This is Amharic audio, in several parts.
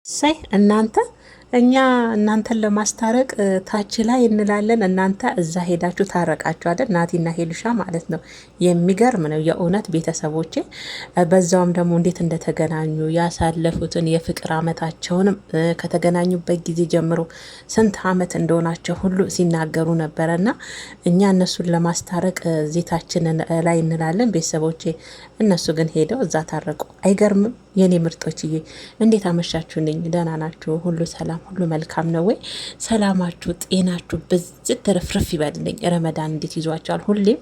ሳይ እኛ እናንተን ለማስታረቅ ታች ላይ እንላለን። እናንተ እዛ ሄዳችሁ ታረቃችሁ አይደል? ናቲና ሄሉሻ ማለት ነው። የሚገርም ነው የእውነት ቤተሰቦቼ። በዛውም ደግሞ እንዴት እንደተገናኙ ያሳለፉትን የፍቅር አመታቸውንም ከተገናኙበት ጊዜ ጀምሮ ስንት አመት እንደሆናቸው ሁሉ ሲናገሩ ነበረ እና እኛ እነሱን ለማስታረቅ ዜታችን ላይ እንላለን ቤተሰቦቼ። እነሱ ግን ሄደው እዛ ታረቁ። አይገርምም? የኔ ምርጦችዬ እንዴት አመሻችሁልኝ? ደህና ናችሁ? ሁሉ ሰላም፣ ሁሉ መልካም ነው ወይ? ሰላማችሁ ጤናችሁ ብዝት ትርፍርፍ ይበልልኝ። ረመዳን እንዴት ይዟቸዋል? ሁሌም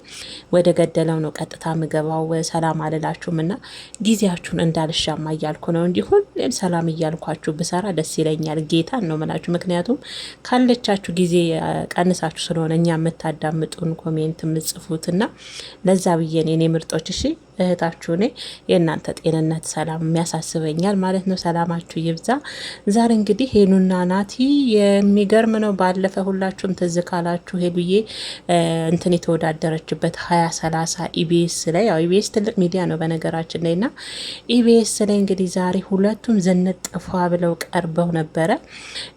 ወደ ገደለው ነው ቀጥታ ምገባው። ሰላም አልላችሁም እና ጊዜያችሁን እንዳልሻማ እያልኩ ነው እንጂ ሁሌም ሰላም እያልኳችሁ ብሰራ ደስ ይለኛል። ጌታን ነው ምላችሁ። ምክንያቱም ካለቻችሁ ጊዜ ቀንሳችሁ ስለሆነ እኛ የምታዳምጡን ኮሜንት የምጽፉት እና ለዛ ብዬን የኔ ምርጦች እሺ እህታችሁ እኔ የእናንተ ጤንነት ሰላም የሚያሳስበኛል ማለት ነው። ሰላማችሁ ይብዛ። ዛሬ እንግዲህ ሄሉና ናቲ የሚገርም ነው። ባለፈ ሁላችሁም ትዝ ካላችሁ ሄሉዬ እንትን የተወዳደረችበት 2030 ኢቢኤስ ላይ ያው ኢቢኤስ ትልቅ ሚዲያ ነው በነገራችን ላይ እና ኢቢኤስ ላይ እንግዲህ ዛሬ ሁለቱም ዝንጥፏ ብለው ቀርበው ነበረ።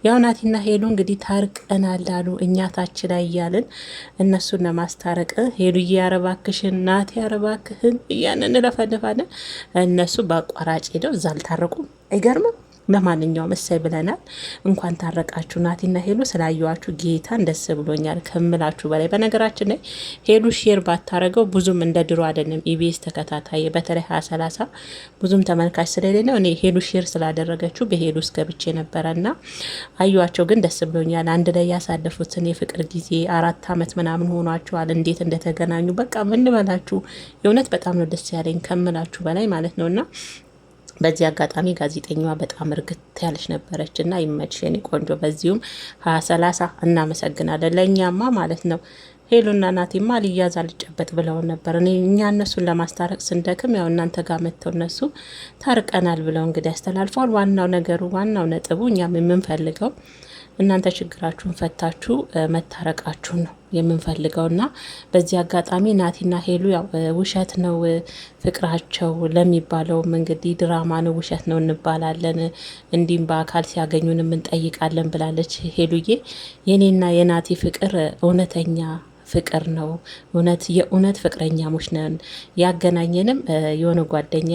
ያው ናቲና ሄሉ እንግዲህ ታርቀናል አሉ እኛ ታች ላይ እያልን እነሱን ለማስታረቅ ሄሉዬ ያረባክሽን ናቲ ያረባክህን ያንን እንለፈልፋለን። እነሱ በአቋራጭ ሄደው እዛ አልታረቁም። አይገርምም? ለማንኛውም እሰይ ብለናል። እንኳን ታረቃችሁ ናቲና ሄሉ። ስላየዋችሁ ጌታን ደስ ብሎኛል ከምላችሁ በላይ። በነገራችን ላይ ሄሉ ሼር ባታረገው ብዙም እንደ ድሮ አይደለም። ኢቢኤስ ተከታታይ በተለይ 2030 ብዙም ተመልካች ስለሌለው እኔ ሄሉ ሼር ስላደረገችው በሄሉ ውስጥ ገብቼ ነበረና አዩዋቸው። ግን ደስ ብሎኛል። አንድ ላይ ያሳለፉትን የፍቅር ጊዜ 4 አመት ምናምን ሆኗቸዋል። እንዴት እንደተገናኙ በቃ ምን ልበላችሁ። የእውነት በጣም ነው ደስ ያለኝ ከምላችሁ በላይ ማለት ነውና በዚህ አጋጣሚ ጋዜጠኛዋ በጣም እርግት ያለች ነበረች እና ይመችሽ የኔ ቆንጆ። በዚሁም 2030 እናመሰግናለን። ለእኛማ ማለት ነው ሄሉና ናቲማ ሊያዝ አልጨበጥ ብለውን ነበር። እኛ እነሱን ለማስታረቅ ስንደክም ያው እናንተ ጋር መጥተው እነሱ ታርቀናል ብለው እንግዲህ ያስተላልፈዋል። ዋናው ነገሩ ዋናው ነጥቡ እኛም የምንፈልገው እናንተ ችግራችሁን ፈታችሁ መታረቃችሁ ነው የምንፈልገውና በዚህ አጋጣሚ ናቲና ሄሉ ያው ውሸት ነው ፍቅራቸው ለሚባለውም እንግዲህ ድራማ ነው ውሸት ነው እንባላለን። እንዲም በአካል ሲያገኙን እንጠይቃለን ብላለች ሄሉዬ። የኔና የናቲ ፍቅር እውነተኛ ፍቅር ነው። የእውነት ፍቅረኛሞች ነን። ያገናኘንም የሆነ ጓደኛ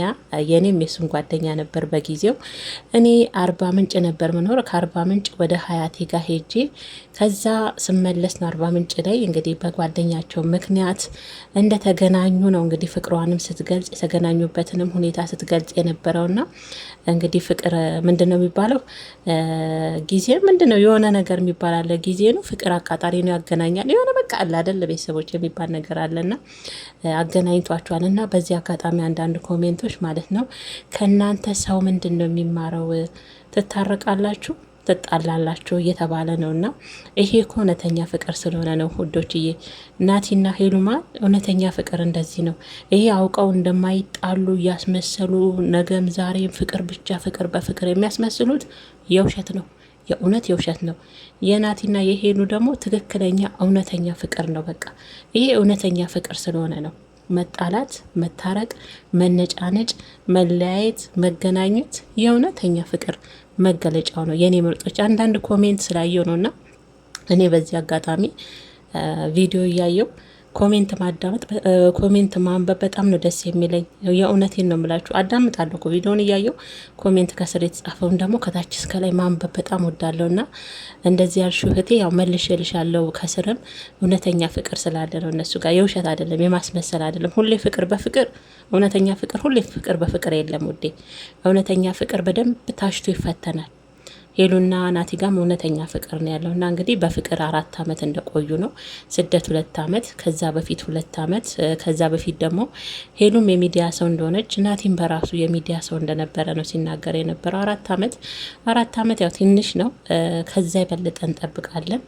የኔም የሱም ጓደኛ ነበር በጊዜው። እኔ 40 ምንጭ ነበር ምኖር። ከ40 ምንጭ ወደ ሀያቴ ጋር ሄጄ ከዛ ስመለስ ነው 40 ምንጭ ላይ እንግዲህ በጓደኛቸው ምክንያት እንደተገናኙ ነው እንግዲህ ፍቅሯንም ስትገልጽ የተገናኙበትንም ሁኔታ ስትገልጽ የነበረውና እንግዲህ ፍቅር ምንድነው የሚባለው? ጊዜ ምንድነው የሆነ ነገር የሚባል አለ። ጊዜ ነው ፍቅር አቃጣሪ ነው ያገናኛል። የሆነ በቃ አለ አይደል ቤተሰቦች የሚባል ነገር አለና አገናኝቷቸዋል። እና በዚህ አጋጣሚ አንዳንድ ኮሜንቶች ማለት ነው ከእናንተ ሰው ምንድነው የሚማረው? ትታረቃላችሁ ትጣላላችሁ እየተባለ ነውና ይሄ እኮ እውነተኛ ፍቅር ስለሆነ ነው ውዶችዬ። ናቲና ሄሉማ እውነተኛ ፍቅር እንደዚህ ነው። ይሄ አውቀው እንደማይጣሉ እያስመሰሉ ነገም ዛሬም ፍቅር ብቻ ፍቅር በፍቅር የሚያስመስሉት የውሸት ነው። የእውነት የውሸት ነው። የናቲና የሄሉ ደግሞ ትክክለኛ እውነተኛ ፍቅር ነው። በቃ ይሄ እውነተኛ ፍቅር ስለሆነ ነው። መጣላት፣ መታረቅ፣ መነጫነጭ፣ መለያየት፣ መገናኘት የእውነተኛ ፍቅር መገለጫው ነው። የኔ ምርጦች አንዳንድ ኮሜንት ስላየው ነውና እኔ በዚህ አጋጣሚ ቪዲዮ እያየው ኮሜንት ማዳመጥ ኮሜንት ማንበብ በጣም ነው ደስ የሚለኝ። የእውነቴን ነው የምላችሁ። አዳምጣለሁ እኮ ቪዲዮን እያየው ኮሜንት ከስር የተጻፈውን ደግሞ ከታች እስከ ላይ ማንበብ በጣም ወዳለሁና እንደዚህ ያልሽው እህቴ ያው መልሼልሻለሁ። ከስርም እውነተኛ ፍቅር ስላለ ነው እነሱ ጋር የውሸት አይደለም፣ የማስመሰል አይደለም። ሁሌ ፍቅር በፍቅር እውነተኛ ፍቅር ሁሌ ፍቅር በፍቅር የለም ውዴ። እውነተኛ ፍቅር በደንብ ታሽቶ ይፈተናል። ሄሉና ናቲ ጋም እውነተኛ ፍቅር ነው ያለውና እንግዲህ በፍቅር 4 አመት እንደቆዩ ነው። ስደት 2 አመት፣ ከዛ በፊት 2 አመት፣ ከዛ በፊት ደግሞ ሄሉም የሚዲያ ሰው እንደሆነች ናቲም በራሱ የሚዲያ ሰው እንደነበረ ነው ሲናገር የነበረው። 4 አመት ያው ትንሽ ነው። ከዛ የበለጠ እንጠብቃለን።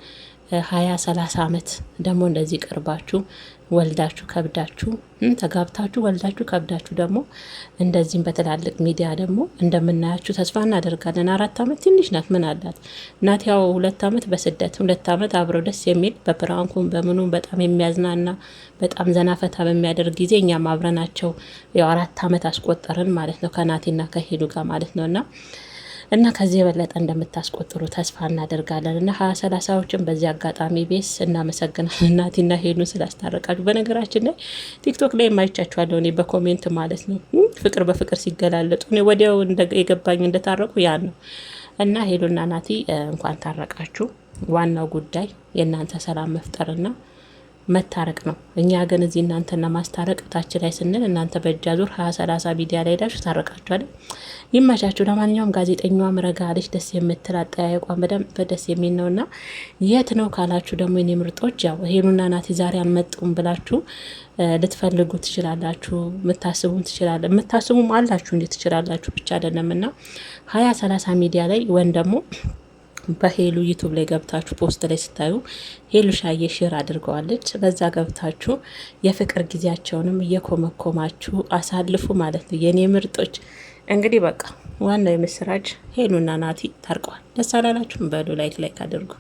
20-30 አመት ደግሞ እንደዚህ ቀርባችሁ ወልዳችሁ ከብዳችሁ ተጋብታችሁ ወልዳችሁ ከብዳችሁ ደግሞ እንደዚህም በትላልቅ ሚዲያ ደግሞ እንደምናያችሁ ተስፋ እናደርጋለን። 4 አመት ትንሽ ናት። ምን አላት ናት? ያው 2 አመት በስደት 2 አመት አብረው ደስ የሚል በፕራንኩም በምኑ በጣም የሚያዝናና በጣም ዘናፈታ በሚያደርግ ጊዜ እኛም አብረናቸው ያው 4 አመት አስቆጠርን ማለት ነው ከናቲና ከሄሉ ጋር ማለት ነውና እና ከዚህ የበለጠ እንደምታስቆጥሩ ተስፋ እናደርጋለን። እና 2030ዎችን በዚህ አጋጣሚ ቤስ እናመሰግናለን እናቲና ሄሉን ስላስታረቃችሁ። በነገራችን ላይ ቲክቶክ ላይ የማይቻችኋለሁ እኔ በኮሜንት ማለት ነው ፍቅር በፍቅር ሲገላለጡ እኔ ወዲያው የገባኝ እንደታረቁ ያን ነው። እና ሄሉና ናቲ እንኳን ታረቃችሁ። ዋናው ጉዳይ የእናንተ ሰላም መፍጠርና መታረቅ ነው። እኛ ግን እዚህ እናንተን ለማስታረቅ ታች ላይ ስንል እናንተ በእጃ ዙር 20-30 ሚዲያ ላይ ሄዳችሁ ታረቃችኋል። ይመቻችሁ። ለማንኛውም ጋዜጠኛዋ ምረጋ አለች፣ ደስ የምትል አጠያየቋን በደንብ ደስ የሚል ነውና የት ነው ካላችሁ ደግሞ የኔ ምርጦች ያው ሄሉና ናቲ ዛሬ አልመጡም ብላችሁ ልትፈልጉ ትችላላችሁ። የምታስቡም አላችሁ እንዴት ትችላላችሁ ብቻ አይደለምና 20-30 ሚዲያ ላይ ወይም ደግሞ በሄሉ ዩቱብ ላይ ገብታችሁ ፖስት ላይ ስታዩ ሄሉ ሻዬ ሼር አድርገዋለች። በዛ ገብታችሁ የፍቅር ጊዜያቸውንም እየኮመኮማችሁ አሳልፉ ማለት ነው የኔ ምርጦች። እንግዲህ በቃ ዋናው የምስራች ሄሉና ናቲ ታርቀዋል። ደስ አላላችሁም? በሉ ላይክ አድርጉ።